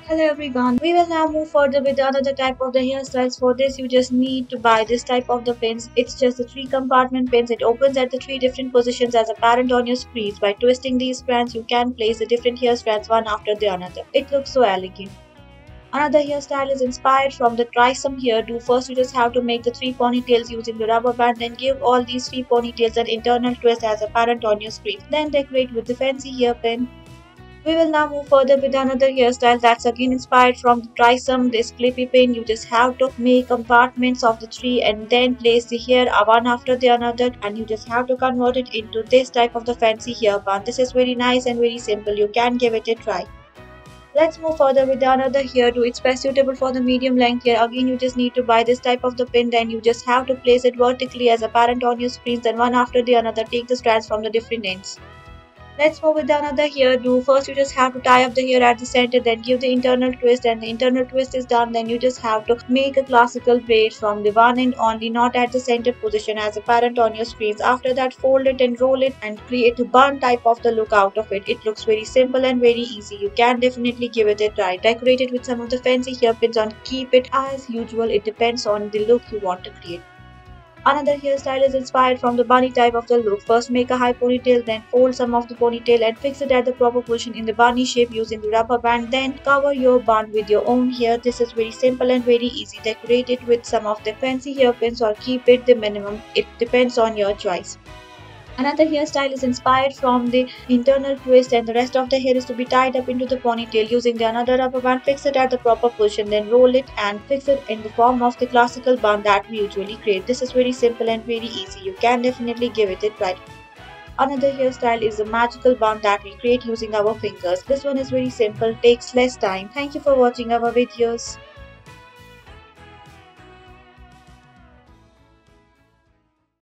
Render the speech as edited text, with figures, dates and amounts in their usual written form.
Hello everyone, we will now move further with another type of the hairstyles. For this you just need to buy this type of the pins. It's just a 3 compartment pins. It opens at the 3 different positions as apparent on your screens. By twisting these strands you can place the different hair strands one after the another. It looks so elegant. Another hairstyle is inspired from the trisome hairdo. First you just have to make the 3 ponytails using the rubber band, then give all these 3 ponytails an internal twist as apparent on your screen. Then decorate with the fancy hairpin. We will now move further with another hairstyle that's again inspired from the trisome, this clippy pin. You just have to make compartments of the tree and then place the hair one after the another, and you just have to convert it into this type of the fancy hair bun. This is very nice and very simple. You can give it a try. Let's move further with another hairdo. It's best suitable for the medium length hair. Again, you just need to buy this type of the pin. Then you just have to place it vertically as apparent on your screens. Then one after the another, take the strands from the different ends. Let's move with another hairdo. First, you just have to tie up the hair at the center, then give the internal twist. And the internal twist is done, then you just have to make a classical braid from the one end only, not at the center position as apparent on your screens. After that, fold it and roll it and create a bun type of the look out of it. It looks very simple and very easy. You can definitely give it a try. Decorate it with some of the fancy hairpins and keep it as usual. It depends on the look you want to create. Another hairstyle is inspired from the bunny type of the look. First make a high ponytail, then fold some of the ponytail and fix it at the proper position in the bunny shape using the rubber band. Then cover your bun with your own hair. This is very simple and very easy. Decorate it with some of the fancy hairpins or keep it the minimum. It depends on your choice. Another hairstyle is inspired from the internal twist, and the rest of the hair is to be tied up into the ponytail using the another rubber band. Fix it at the proper position, then roll it and fix it in the form of the classical bun that we usually create. This is very simple and very easy. You can definitely give it a try. Another hairstyle is a magical bun that we create using our fingers. This one is very simple, takes less time. Thank you for watching our videos.